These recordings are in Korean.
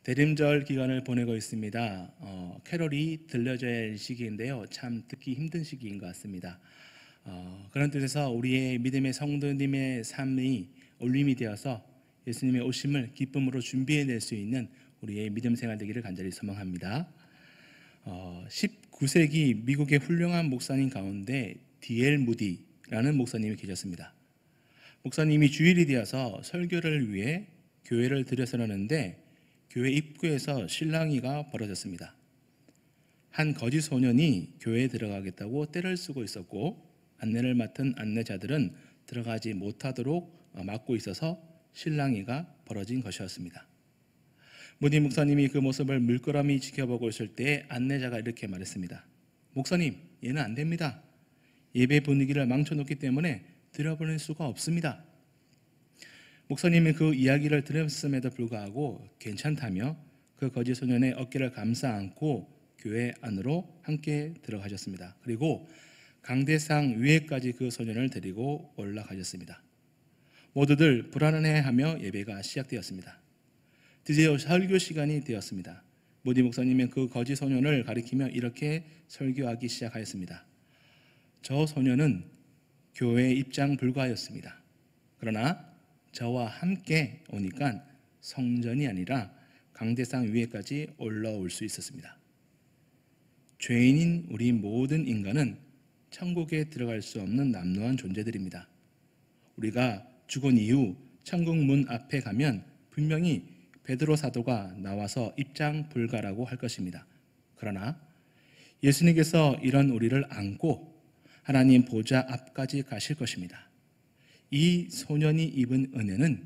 대림절 기간을 보내고 있습니다. 캐롤이 들려져야 할 시기인데요. 참 듣기 힘든 시기인 것 같습니다. 그런 뜻에서 우리의 믿음의 성도님의 삶이 올림이 되어서 예수님의 오심을 기쁨으로 준비해낼 수 있는 우리의 믿음 생활 되기를 간절히 소망합니다. 19세기 미국의 훌륭한 목사님 가운데 D.L. 무디라는 목사님이 계셨습니다. 목사님이 주일이 되어서 설교를 위해 교회를 들여서려는데 교회 입구에서 실랑이가 벌어졌습니다. 한 거짓 소년이 교회에 들어가겠다고 떼를 쓰고 있었고 안내를 맡은 안내자들은 들어가지 못하도록 막고 있어서 실랑이가 벌어진 것이었습니다. 무디 목사님이 그 모습을 물끄러미 지켜보고 있을 때 안내자가 이렇게 말했습니다. 목사님, 얘는 안 됩니다. 예배 분위기를 망쳐놓기 때문에 들여보낼 수가 없습니다. 목사님이 그 이야기를 들었음에도 불구하고 괜찮다며 그 거짓 소년의 어깨를 감싸 안고 교회 안으로 함께 들어가셨습니다. 그리고 강대상 위에까지 그 소년을 데리고 올라가셨습니다. 모두들 불안해하며 예배가 시작되었습니다. 드디어 설교 시간이 되었습니다. 무디 목사님은 그 거짓 소년을 가리키며 이렇게 설교하기 시작하였습니다. 저 소년은 교회 입장 불가였습니다. 그러나 저와 함께 오니까 성전이 아니라 강대상 위에까지 올라올 수 있었습니다. 죄인인 우리 모든 인간은 천국에 들어갈 수 없는 남루한 존재들입니다. 우리가 죽은 이후 천국 문 앞에 가면 분명히 베드로 사도가 나와서 입장 불가라고 할 것입니다. 그러나 예수님께서 이런 우리를 안고 하나님 보좌 앞까지 가실 것입니다. 이 소년이 입은 은혜는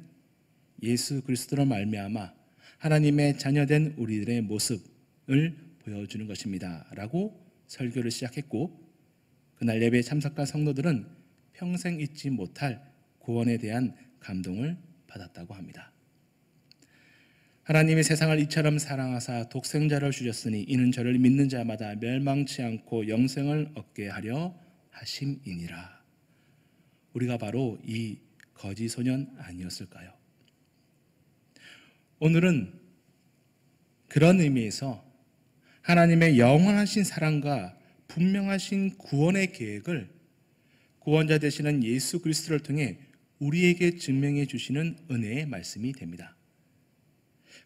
예수 그리스도로 말미암아 하나님의 자녀된 우리들의 모습을 보여주는 것입니다. 라고 설교를 시작했고 그날 예배에 참석한 성도들은 평생 잊지 못할 구원에 대한 감동을 받았다고 합니다. 하나님이 세상을 이처럼 사랑하사 독생자를 주셨으니 이는 저를 믿는 자마다 멸망치 않고 영생을 얻게 하려 하심이니라. 우리가 바로 이 거짓 소년 아니었을까요? 오늘은 그런 의미에서 하나님의 영원하신 사랑과 분명하신 구원의 계획을 구원자 되시는 예수 그리스도를 통해 우리에게 증명해 주시는 은혜의 말씀이 됩니다.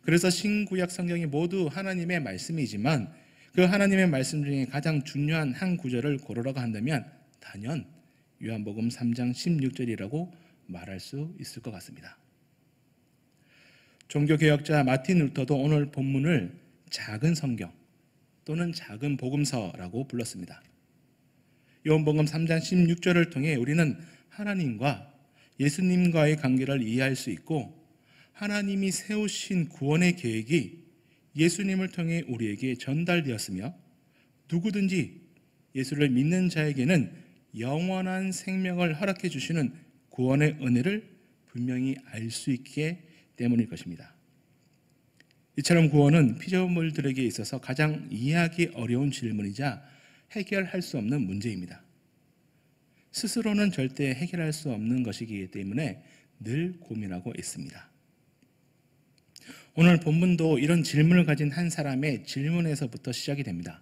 그래서 신구약 성경이 모두 하나님의 말씀이지만 그 하나님의 말씀 중에 가장 중요한 한 구절을 고르라고 한다면 단연 요한복음 3장 16절이라고 말할 수 있을 것 같습니다. 종교개혁자 마틴 루터도 오늘 본문을 작은 성경 또는 작은 복음서라고 불렀습니다. 요한복음 3장 16절을 통해 우리는 하나님과 예수님과의 관계를 이해할 수 있고 하나님이 세우신 구원의 계획이 예수님을 통해 우리에게 전달되었으며 누구든지 예수를 믿는 자에게는 영원한 생명을 허락해 주시는 구원의 은혜를 분명히 알 수 있기 때문일 것입니다. 이처럼 구원은 피조물들에게 있어서 가장 이해하기 어려운 질문이자 해결할 수 없는 문제입니다. 스스로는 절대 해결할 수 없는 것이기 때문에 늘 고민하고 있습니다. 오늘 본문도 이런 질문을 가진 한 사람의 질문에서부터 시작이 됩니다.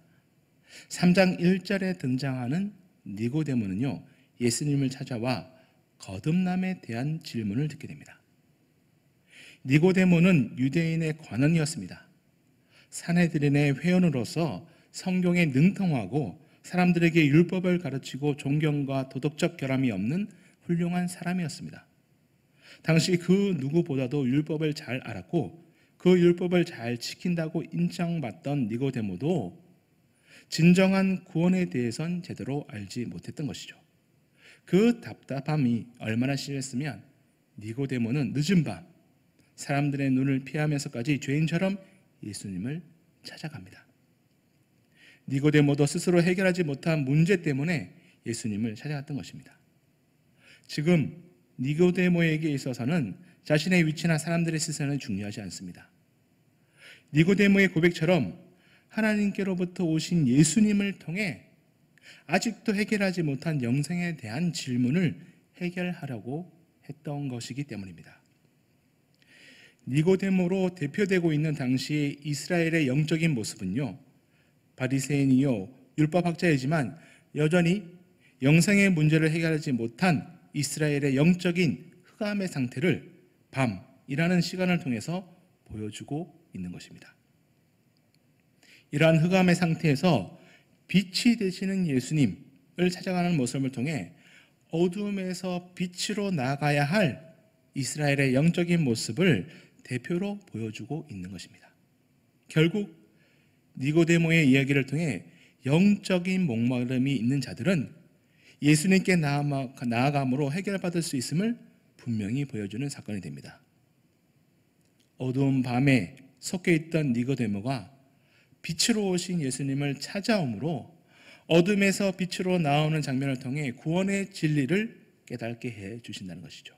3장 1절에 등장하는 니고데모는요, 예수님을 찾아와 거듭남에 대한 질문을 듣게 됩니다. 니고데모는 유대인의 관원이었습니다. 산헤드린의 회원으로서 성경에 능통하고 사람들에게 율법을 가르치고 존경과 도덕적 결함이 없는 훌륭한 사람이었습니다. 당시 그 누구보다도 율법을 잘 알았고 그 율법을 잘 지킨다고 인정받던 니고데모도 진정한 구원에 대해선 제대로 알지 못했던 것이죠. 그 답답함이 얼마나 심했으면 니고데모는 늦은 밤 사람들의 눈을 피하면서까지 죄인처럼 예수님을 찾아갑니다. 니고데모도 스스로 해결하지 못한 문제 때문에 예수님을 찾아갔던 것입니다. 지금 니고데모에게 있어서는 자신의 위치나 사람들의 시선은 중요하지 않습니다. 니고데모의 고백처럼 하나님께로부터 오신 예수님을 통해 아직도 해결하지 못한 영생에 대한 질문을 해결하려고 했던 것이기 때문입니다. 니고데모로 대표되고 있는 당시 이스라엘의 영적인 모습은요, 바리새인이요 율법학자이지만 여전히 영생의 문제를 해결하지 못한 이스라엘의 영적인 흑암의 상태를 밤이라는 시간을 통해서 보여주고 있는 것입니다. 이러한 흑암의 상태에서 빛이 되시는 예수님을 찾아가는 모습을 통해 어둠에서 빛으로 나아가야 할 이스라엘의 영적인 모습을 대표로 보여주고 있는 것입니다. 결국 니고데모의 이야기를 통해 영적인 목마름이 있는 자들은 예수님께 나아감으로 해결받을 수 있음을 분명히 보여주는 사건이 됩니다. 어두운 밤에 섞여 있던 니고데모가 빛으로 오신 예수님을 찾아오므로 어둠에서 빛으로 나오는 장면을 통해 구원의 진리를 깨닫게 해 주신다는 것이죠.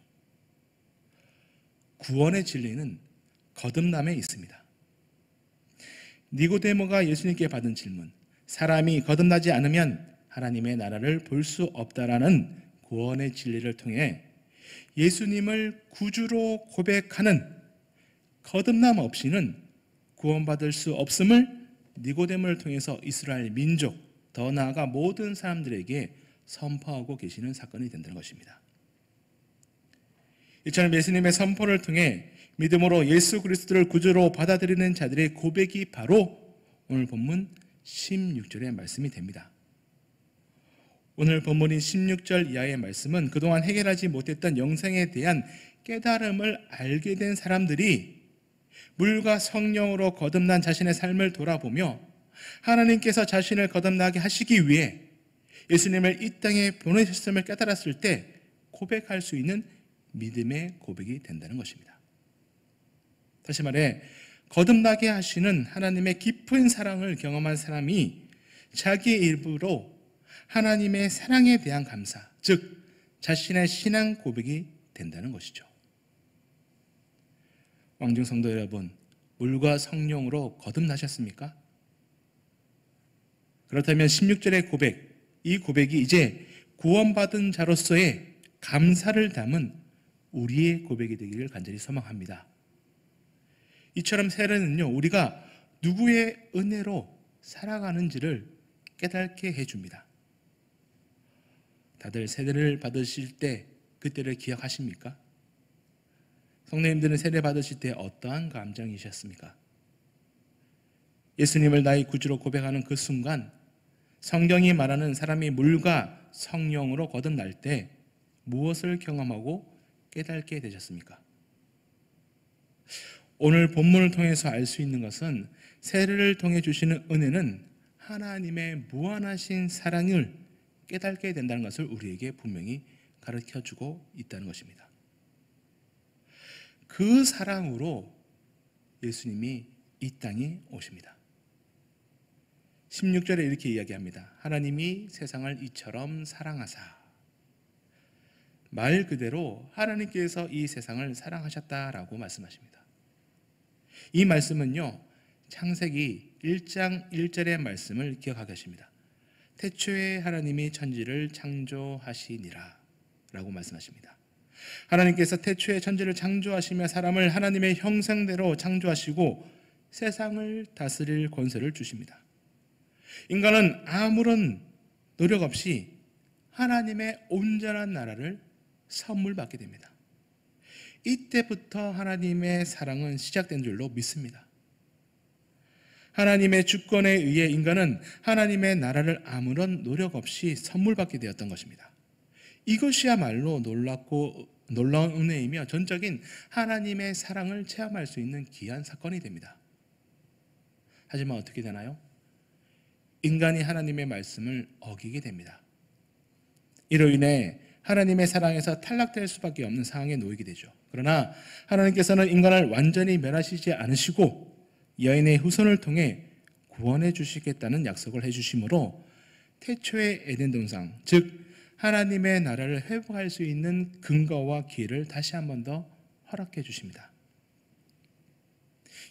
구원의 진리는 거듭남에 있습니다. 니고데모가 예수님께 받은 질문, 사람이 거듭나지 않으면 하나님의 나라를 볼 수 없다라는 구원의 진리를 통해 예수님을 구주로 고백하는 거듭남 없이는 구원받을 수 없음을 니고데모를 통해서 이스라엘 민족, 더 나아가 모든 사람들에게 선포하고 계시는 사건이 된다는 것입니다. 이처럼 예수님의 선포를 통해 믿음으로 예수 그리스도를 구주로 받아들이는 자들의 고백이 바로 오늘 본문 16절의 말씀이 됩니다. 오늘 본문인 16절 이하의 말씀은 그동안 해결하지 못했던 영생에 대한 깨달음을 알게 된 사람들이 물과 성령으로 거듭난 자신의 삶을 돌아보며 하나님께서 자신을 거듭나게 하시기 위해 예수님을 이 땅에 보내셨음을 깨달았을 때 고백할 수 있는 믿음의 고백이 된다는 것입니다. 다시 말해 거듭나게 하시는 하나님의 깊은 사랑을 경험한 사람이 자기의 입으로 하나님의 사랑에 대한 감사, 즉 자신의 신앙 고백이 된다는 것이죠. 왕중 성도 여러분, 물과 성령으로 거듭나셨습니까? 그렇다면 16절의 고백, 이 고백이 이제 구원받은 자로서의 감사를 담은 우리의 고백이 되기를 간절히 소망합니다. 이처럼 세례는요, 우리가 누구의 은혜로 살아가는지를 깨닫게 해줍니다. 다들 세례를 받으실 때 그때를 기억하십니까? 성도님들은 세례 받으실 때 어떠한 감정이셨습니까? 예수님을 나의 구주로 고백하는 그 순간 성경이 말하는 사람이 물과 성령으로 거듭날 때 무엇을 경험하고 깨닫게 되셨습니까? 오늘 본문을 통해서 알 수 있는 것은 세례를 통해 주시는 은혜는 하나님의 무한하신 사랑을 깨닫게 된다는 것을 우리에게 분명히 가르쳐주고 있다는 것입니다. 그 사랑으로 예수님이 이 땅에 오십니다. 16절에 이렇게 이야기합니다. 하나님이 세상을 이처럼 사랑하사. 말 그대로 하나님께서 이 세상을 사랑하셨다라고 말씀하십니다. 이 말씀은요, 창세기 1장 1절의 말씀을 기억하게 하십니다. 태초에 하나님이 천지를 창조하시니라 라고 말씀하십니다. 하나님께서 태초에 천지를 창조하시며 사람을 하나님의 형상대로 창조하시고 세상을 다스릴 권세를 주십니다. 인간은 아무런 노력 없이 하나님의 온전한 나라를 선물 받게 됩니다. 이때부터 하나님의 사랑은 시작된 줄로 믿습니다. 하나님의 주권에 의해 인간은 하나님의 나라를 아무런 노력 없이 선물 받게 되었던 것입니다. 이것이야말로 놀라운 은혜이며 전적인 하나님의 사랑을 체험할 수 있는 귀한 사건이 됩니다. 하지만 어떻게 되나요? 인간이 하나님의 말씀을 어기게 됩니다. 이로 인해 하나님의 사랑에서 탈락될 수밖에 없는 상황에 놓이게 되죠. 그러나 하나님께서는 인간을 완전히 멸하시지 않으시고 여인의 후손을 통해 구원해 주시겠다는 약속을 해주심으로 태초의 에덴 동산, 즉 하나님의 나라를 회복할 수 있는 근거와 기회를 다시 한 번 더 허락해 주십니다.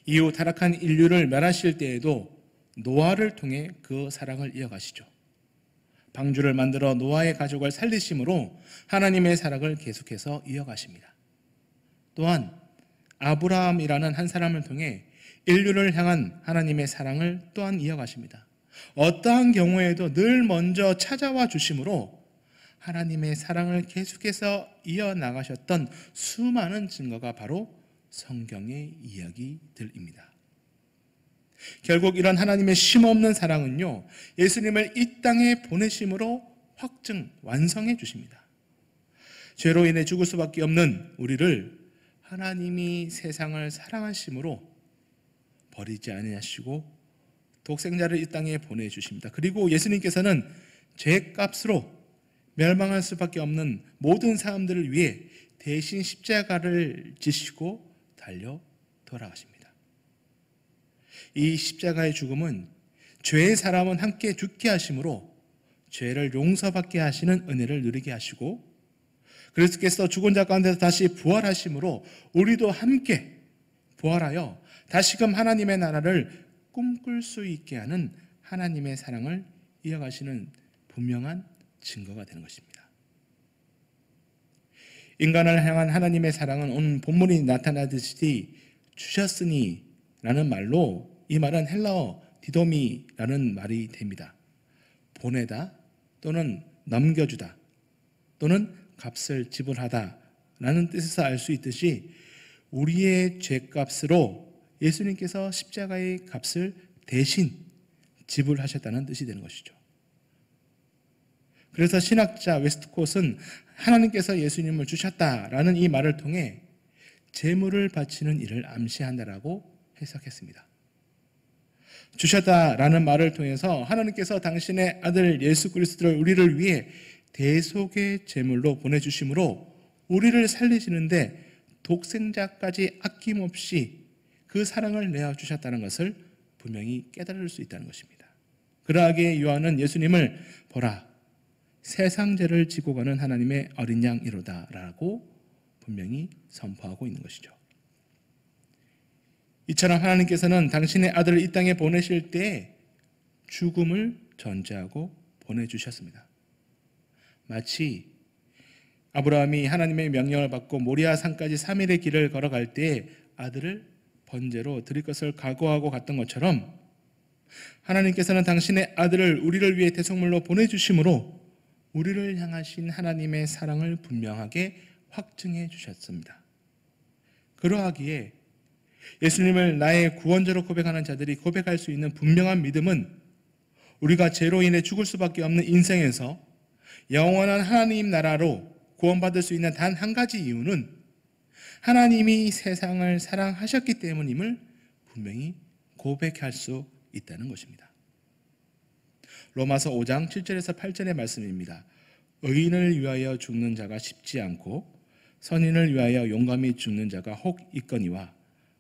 이후 타락한 인류를 멸하실 때에도 노아를 통해 그 사랑을 이어가시죠. 방주를 만들어 노아의 가족을 살리심으로 하나님의 사랑을 계속해서 이어가십니다. 또한 아브라함이라는 한 사람을 통해 인류를 향한 하나님의 사랑을 또한 이어가십니다. 어떠한 경우에도 늘 먼저 찾아와 주심으로 하나님의 사랑을 계속해서 이어나가셨던 수많은 증거가 바로 성경의 이야기들입니다. 결국 이런 하나님의 쉼없는 사랑은요, 예수님을 이 땅에 보내심으로 확증, 완성해 주십니다. 죄로 인해 죽을 수밖에 없는 우리를 하나님이 세상을 사랑하심으로 버리지 아니하시고 독생자를 이 땅에 보내주십니다. 그리고 예수님께서는 죄값으로 멸망할 수밖에 없는 모든 사람들을 위해 대신 십자가를 지시고 달려 돌아가십니다. 이 십자가의 죽음은 죄의 사람은 함께 죽게 하심으로 죄를 용서받게 하시는 은혜를 누리게 하시고, 그리스도께서 죽은 자 가운데서 다시 부활하심으로 우리도 함께 부활하여 다시금 하나님의 나라를 꿈꿀 수 있게 하는 하나님의 사랑을 이어가시는 분명한 증거가 되는 것입니다. 인간을 향한 하나님의 사랑은 오늘 본문이 나타나듯이 주셨으니 라는 말로, 이 말은 헬라어 디도미라는 말이 됩니다. 보내다 또는 넘겨주다 또는 값을 지불하다 라는 뜻에서 알 수 있듯이 우리의 죄값으로 예수님께서 십자가의 값을 대신 지불하셨다는 뜻이 되는 것이죠. 그래서 신학자 웨스트콧은 하나님께서 예수님을 주셨다라는 이 말을 통해 제물을 바치는 일을 암시한다라고 해석했습니다. 주셨다라는 말을 통해서 하나님께서 당신의 아들 예수 그리스도를 우리를 위해 대속의 제물로 보내주심으로 우리를 살리시는데 독생자까지 아낌없이 그 사랑을 내어주셨다는 것을 분명히 깨달을 수 있다는 것입니다. 그러하기에 요한은 예수님을 보라, 세상 죄를 지고 가는 하나님의 어린 양이로다 라고 분명히 선포하고 있는 것이죠. 이처럼 하나님께서는 당신의 아들을 이 땅에 보내실 때 죽음을 전제하고 보내주셨습니다. 마치 아브라함이 하나님의 명령을 받고 모리아 산까지 3일의 길을 걸어갈 때 아들을 번제로 드릴 것을 각오하고 갔던 것처럼 하나님께서는 당신의 아들을 우리를 위해 대속물로 보내주심으로 우리를 향하신 하나님의 사랑을 분명하게 확증해 주셨습니다. 그러하기에 예수님을 나의 구원자로 고백하는 자들이 고백할 수 있는 분명한 믿음은 우리가 죄로 인해 죽을 수밖에 없는 인생에서 영원한 하나님 나라로 구원받을 수 있는 단 한 가지 이유는 하나님이 세상을 사랑하셨기 때문임을 분명히 고백할 수 있다는 것입니다. 로마서 5장 7절에서 8절의 말씀입니다. 의인을 위하여 죽는 자가 쉽지 않고 선인을 위하여 용감히 죽는 자가 혹 있거니와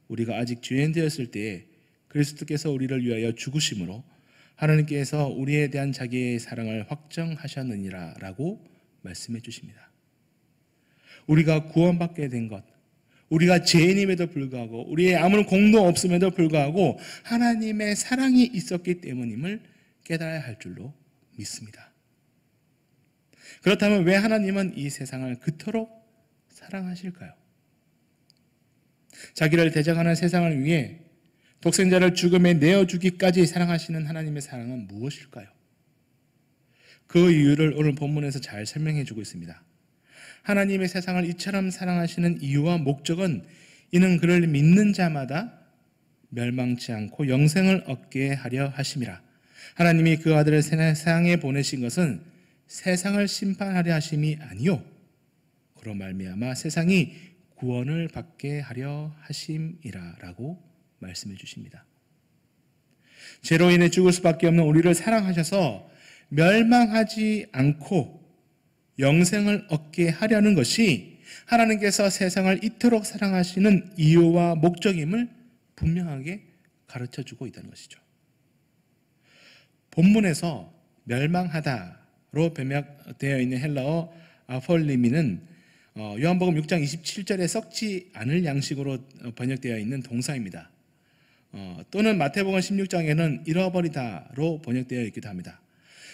우리가 아직 죄인 되었을 때에 그리스도께서 우리를 위하여 죽으심으로 하나님께서 우리에 대한 자기의 사랑을 확정하셨느니라 라고 말씀해 주십니다. 우리가 구원받게 된 것, 우리가 죄인임에도 불구하고 우리의 아무런 공도 없음에도 불구하고 하나님의 사랑이 있었기 때문임을 깨달아야 할 줄로 믿습니다. 그렇다면 왜 하나님은 이 세상을 그토록 사랑하실까요? 자기를 대적하는 세상을 위해 독생자를 죽음에 내어주기까지 사랑하시는 하나님의 사랑은 무엇일까요? 그 이유를 오늘 본문에서 잘 설명해 주고 있습니다. 하나님의 세상을 이처럼 사랑하시는 이유와 목적은 이는 그를 믿는 자마다 멸망치 않고 영생을 얻게 하려 하심이라. 하나님이 그 아들을 세상에 보내신 것은 세상을 심판하려 하심이 아니요 그로 말미암아 세상이 구원을 받게 하려 하심이라 라고 말씀해 주십니다. 죄로 인해 죽을 수밖에 없는 우리를 사랑하셔서 멸망하지 않고 영생을 얻게 하려는 것이 하나님께서 세상을 이토록 사랑하시는 이유와 목적임을 분명하게 가르쳐주고 있다는 것이죠. 본문에서 멸망하다로 번역되어 있는 헬라어 아폴리미는 요한복음 6장 27절에 썩지 않을 양식으로 번역되어 있는 동사입니다. 또는 마태복음 16장에는 잃어버리다로 번역되어 있기도 합니다.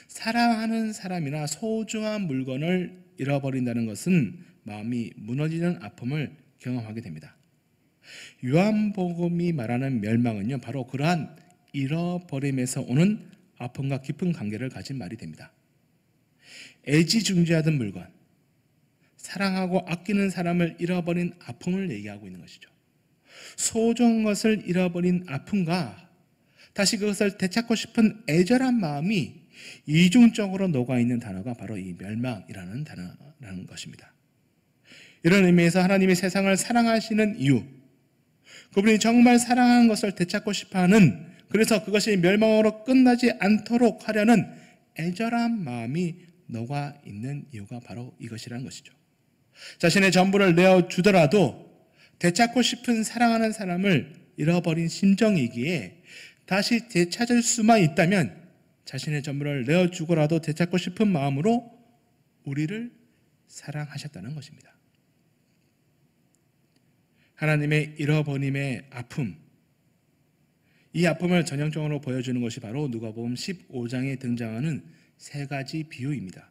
사랑하는 사람이나 소중한 물건을 잃어버린다는 것은 마음이 무너지는 아픔을 경험하게 됩니다. 요한복음이 말하는 멸망은요, 바로 그러한 잃어버림에서 오는 아픔과 깊은 관계를 가진 말이 됩니다. 애지중지하던 물건, 사랑하고 아끼는 사람을 잃어버린 아픔을 얘기하고 있는 것이죠. 소중한 것을 잃어버린 아픔과 다시 그것을 되찾고 싶은 애절한 마음이 이중적으로 녹아있는 단어가 바로 이 멸망이라는 단어라는 것입니다. 이런 의미에서 하나님이 세상을 사랑하시는 이유, 그분이 정말 사랑하는 것을 되찾고 싶어하는, 그래서 그것이 멸망으로 끝나지 않도록 하려는 애절한 마음이 녹아있는 이유가 바로 이것이라는 것이죠. 자신의 전부를 내어주더라도 되찾고 싶은 사랑하는 사람을 잃어버린 심정이기에 다시 되찾을 수만 있다면 자신의 전부를 내어주고라도 되찾고 싶은 마음으로 우리를 사랑하셨다는 것입니다. 하나님의 잃어버림의 아픔, 이 아픔을 전형적으로 보여주는 것이 바로 누가복음 15장에 등장하는 세 가지 비유입니다.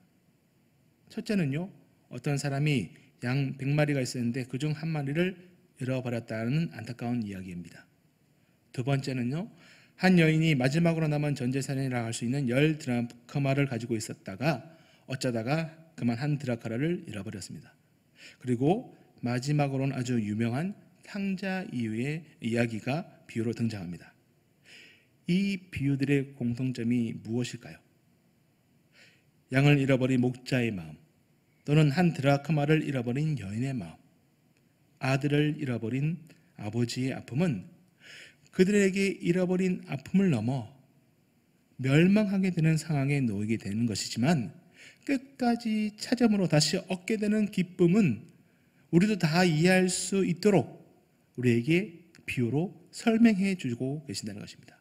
첫째는요, 어떤 사람이 양 100마리가 있었는데 그중 한 마리를 잃어버렸다는 안타까운 이야기입니다. 두 번째는요, 한 여인이 마지막으로 남은 전 재산이라 할 수 있는 10드라크마를 가지고 있었다가 어쩌다가 그만 한 드라크마를 잃어버렸습니다. 그리고 마지막으로는 아주 유명한 탕자 이유의 이야기가 비유로 등장합니다. 이 비유들의 공통점이 무엇일까요? 양을 잃어버린 목자의 마음, 또는 한 드라크마를 잃어버린 여인의 마음, 아들을 잃어버린 아버지의 아픔은 그들에게 잃어버린 아픔을 넘어 멸망하게 되는 상황에 놓이게 되는 것이지만 끝까지 찾음으로 다시 얻게 되는 기쁨은 우리도 다 이해할 수 있도록 우리에게 비유로 설명해 주고 계신다는 것입니다.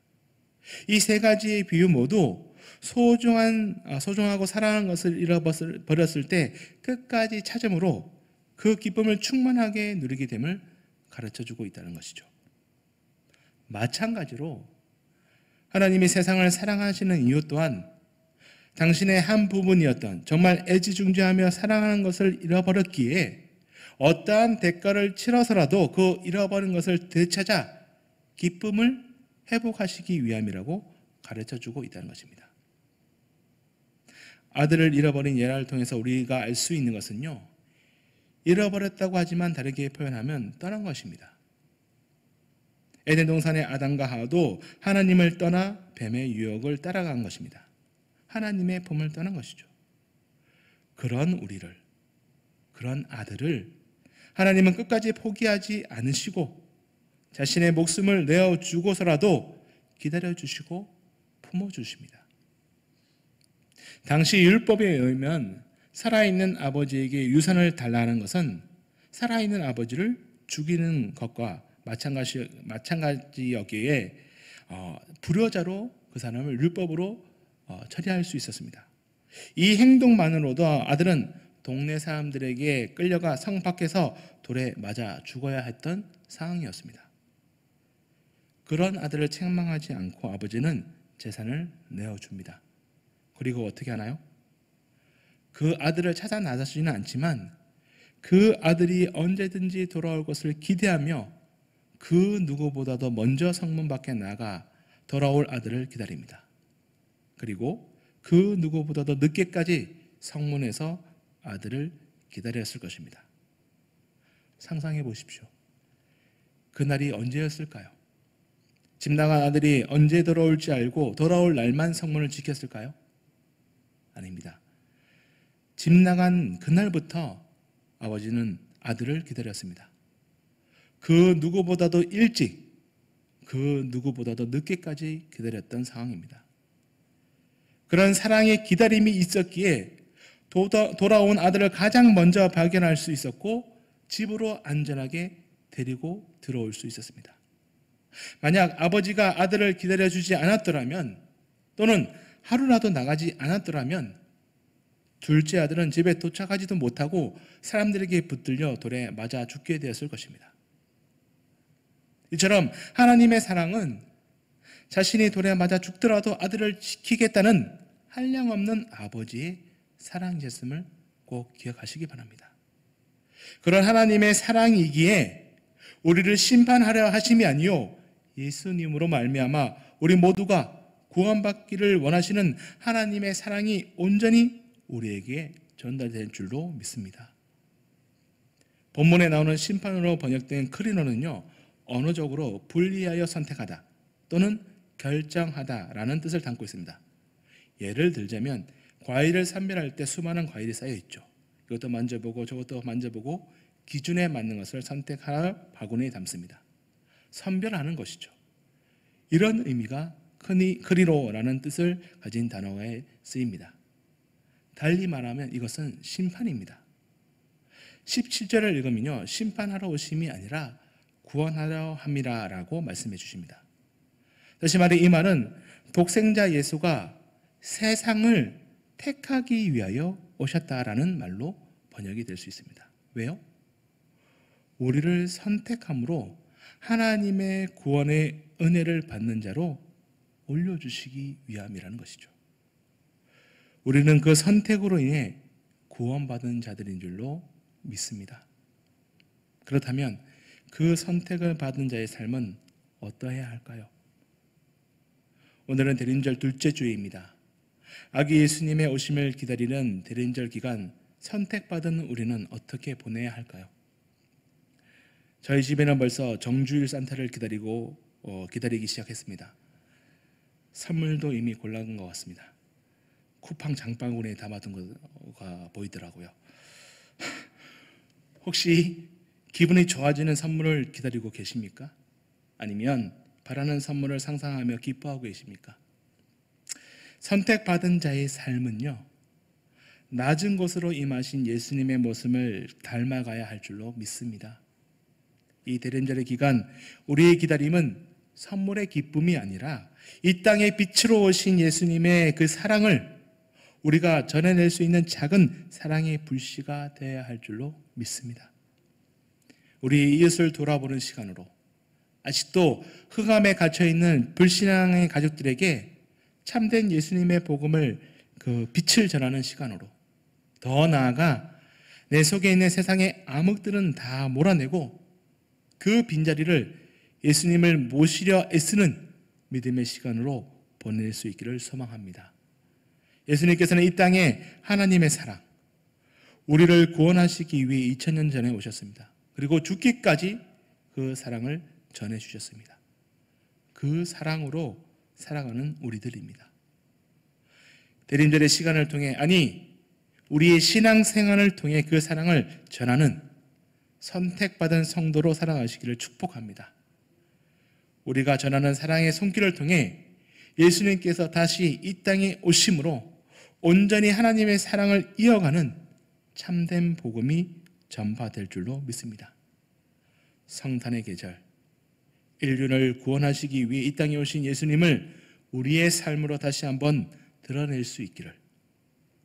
이 세 가지의 비유 모두 소중하고 사랑하는 것을 잃어버렸을 때 끝까지 찾음으로 그 기쁨을 충만하게 누리게 됨을 가르쳐주고 있다는 것이죠. 마찬가지로 하나님이 세상을 사랑하시는 이유 또한 당신의 한 부분이었던 정말 애지중지하며 사랑하는 것을 잃어버렸기에 어떠한 대가를 치러서라도 그 잃어버린 것을 되찾아 기쁨을 회복하시기 위함이라고 가르쳐주고 있다는 것입니다. 아들을 잃어버린 예라를 통해서 우리가 알 수 있는 것은요, 잃어버렸다고 하지만 다르게 표현하면 떠난 것입니다. 에덴 동산의 아담과 하와도 하나님을 떠나 뱀의 유혹을 따라간 것입니다. 하나님의 품을 떠난 것이죠. 그런 우리를, 그런 아들을 하나님은 끝까지 포기하지 않으시고 자신의 목숨을 내어주고서라도 기다려주시고 품어주십니다. 당시 율법에 의하면 살아있는 아버지에게 유산을 달라는 것은 살아있는 아버지를 죽이는 것과 마찬가지였기에 불효자로 그 사람을 율법으로 처리할 수 있었습니다. 이 행동만으로도 아들은 동네 사람들에게 끌려가 성 밖에서 돌에 맞아 죽어야 했던 상황이었습니다. 그런 아들을 책망하지 않고 아버지는 재산을 내어줍니다. 그리고 어떻게 하나요? 그 아들을 찾아 나서지는 않지만 그 아들이 언제든지 돌아올 것을 기대하며 그 누구보다도 먼저 성문 밖에 나가 돌아올 아들을 기다립니다. 그리고 그 누구보다도 늦게까지 성문에서 아들을 기다렸을 것입니다. 상상해 보십시오. 그날이 언제였을까요? 집 나간 아들이 언제 돌아올지 알고 돌아올 날만 성문을 지켰을까요? 아닙니다. 집 나간 그날부터 아버지는 아들을 기다렸습니다. 그 누구보다도 일찍, 그 누구보다도 늦게까지 기다렸던 상황입니다. 그런 사랑의 기다림이 있었기에 돌아온 아들을 가장 먼저 발견할 수 있었고 집으로 안전하게 데리고 들어올 수 있었습니다. 만약 아버지가 아들을 기다려주지 않았더라면 또는 하루라도 나가지 않았더라면 둘째 아들은 집에 도착하지도 못하고 사람들에게 붙들려 돌에 맞아 죽게 되었을 것입니다. 이처럼 하나님의 사랑은 자신이 돌에 맞아 죽더라도 아들을 지키겠다는 한량없는 아버지의 사랑이었음을 꼭 기억하시기 바랍니다. 그런 하나님의 사랑이기에 우리를 심판하려 하심이 아니요 예수님으로 말미암아 우리 모두가 구원받기를 원하시는 하나님의 사랑이 온전히 우리에게 전달된 줄로 믿습니다. 본문에 나오는 심판으로 번역된 크리노는요, 언어적으로 분리하여 선택하다 또는 결정하다라는 뜻을 담고 있습니다. 예를 들자면 과일을 선별할 때 수많은 과일이 쌓여 있죠. 이것도 만져보고 저것도 만져보고 기준에 맞는 것을 선택하여 바구니에 담습니다. 선별하는 것이죠. 이런 의미가 크리노라는 뜻을 가진 단어에 쓰입니다. 달리 말하면 이것은 심판입니다. 17절을 읽으면요, 심판하러 오심이 아니라 구원하려 함이라 라고 말씀해 주십니다. 다시 말해 이 말은 독생자 예수가 세상을 택하기 위하여 오셨다라는 말로 번역이 될 수 있습니다. 왜요? 우리를 선택함으로 하나님의 구원의 은혜를 받는 자로 올려주시기 위함이라는 것이죠. 우리는 그 선택으로 인해 구원받은 자들인 줄로 믿습니다. 그렇다면 그 선택을 받은 자의 삶은 어떠해야 할까요? 오늘은 대림절 둘째 주일입니다. 아기 예수님의 오심을 기다리는 대림절 기간, 선택받은 우리는 어떻게 보내야 할까요? 저희 집에는 벌써 정주일 산타를 기다리기 시작했습니다. 선물도 이미 골라온 것 같습니다. 쿠팡 장바구니에 담아둔 거가 보이더라고요. 혹시 기분이 좋아지는 선물을 기다리고 계십니까? 아니면 바라는 선물을 상상하며 기뻐하고 계십니까? 선택받은 자의 삶은요, 낮은 곳으로 임하신 예수님의 모습을 닮아가야 할 줄로 믿습니다. 이 대림절의 기간 우리의 기다림은 선물의 기쁨이 아니라 이 땅의 빛으로 오신 예수님의 그 사랑을 우리가 전해낼 수 있는 작은 사랑의 불씨가 되어야 할 줄로 믿습니다. 우리 이웃을 돌아보는 시간으로, 아직도 흑암에 갇혀있는 불신앙의 가족들에게 참된 예수님의 복음을 그 빛을 전하는 시간으로, 더 나아가 내 속에 있는 세상의 암흑들은 다 몰아내고 그 빈자리를 예수님을 모시려 애쓰는 믿음의 시간으로 보낼 수 있기를 소망합니다. 예수님께서는 이 땅에 하나님의 사랑, 우리를 구원하시기 위해 2000년 전에 오셨습니다. 그리고 죽기까지 그 사랑을 전해주셨습니다. 그 사랑으로 살아가는 우리들입니다. 대림절의 시간을 통해, 아니 우리의 신앙생활을 통해 그 사랑을 전하는 선택받은 성도로 살아가시기를 축복합니다. 우리가 전하는 사랑의 손길을 통해 예수님께서 다시 이 땅에 오심으로 온전히 하나님의 사랑을 이어가는 참된 복음이 전파될 줄로 믿습니다. 성탄의 계절, 인류를 구원하시기 위해 이 땅에 오신 예수님을 우리의 삶으로 다시 한번 드러낼 수 있기를,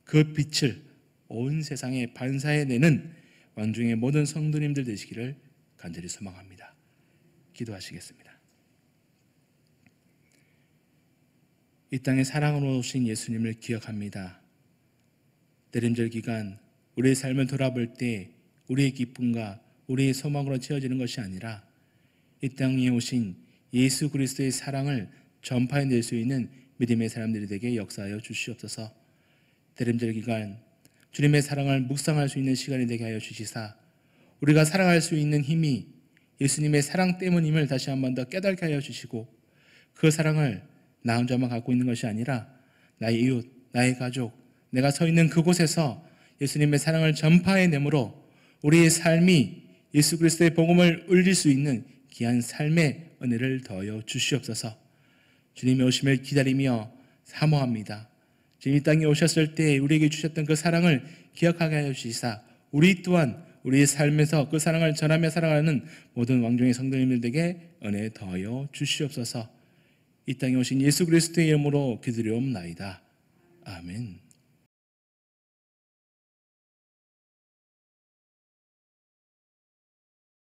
그 빛을 온 세상에 반사해내는 왕중의 모든 성도님들 되시기를 간절히 소망합니다. 기도하시겠습니다. 이 땅에 사랑으로 오신 예수님을 기억합니다. 대림절 기간 우리의 삶을 돌아볼 때 우리의 기쁨과 우리의 소망으로 채워지는 것이 아니라 이 땅에 오신 예수 그리스도의 사랑을 전파해낼 수 있는 믿음의 사람들이 되게 역사하여 주시옵소서. 대림절 기간 주님의 사랑을 묵상할 수 있는 시간이 되게 하여 주시사 우리가 살아갈 수 있는 힘이 예수님의 사랑 때문임을 다시 한 번 더 깨닫게 하여 주시고, 그 사랑을 나 혼자만 갖고 있는 것이 아니라 나의 이웃, 나의 가족, 내가 서 있는 그곳에서 예수님의 사랑을 전파해내므로 우리의 삶이 예수 그리스도의 복음을 울릴 수 있는 귀한 삶의 은혜를 더하여 주시옵소서. 주님의 오심을 기다리며 사모합니다. 지금 이 땅에 오셨을 때 우리에게 주셨던 그 사랑을 기억하게 하여 주시사 우리 또한 우리의 삶에서 그 사랑을 전하며 살아가는 모든 왕중의 성도님들에게 은혜 더하여 주시옵소서. 이 땅에 오신 예수 그리스도의 이름으로 기도리옵나이다. 아멘.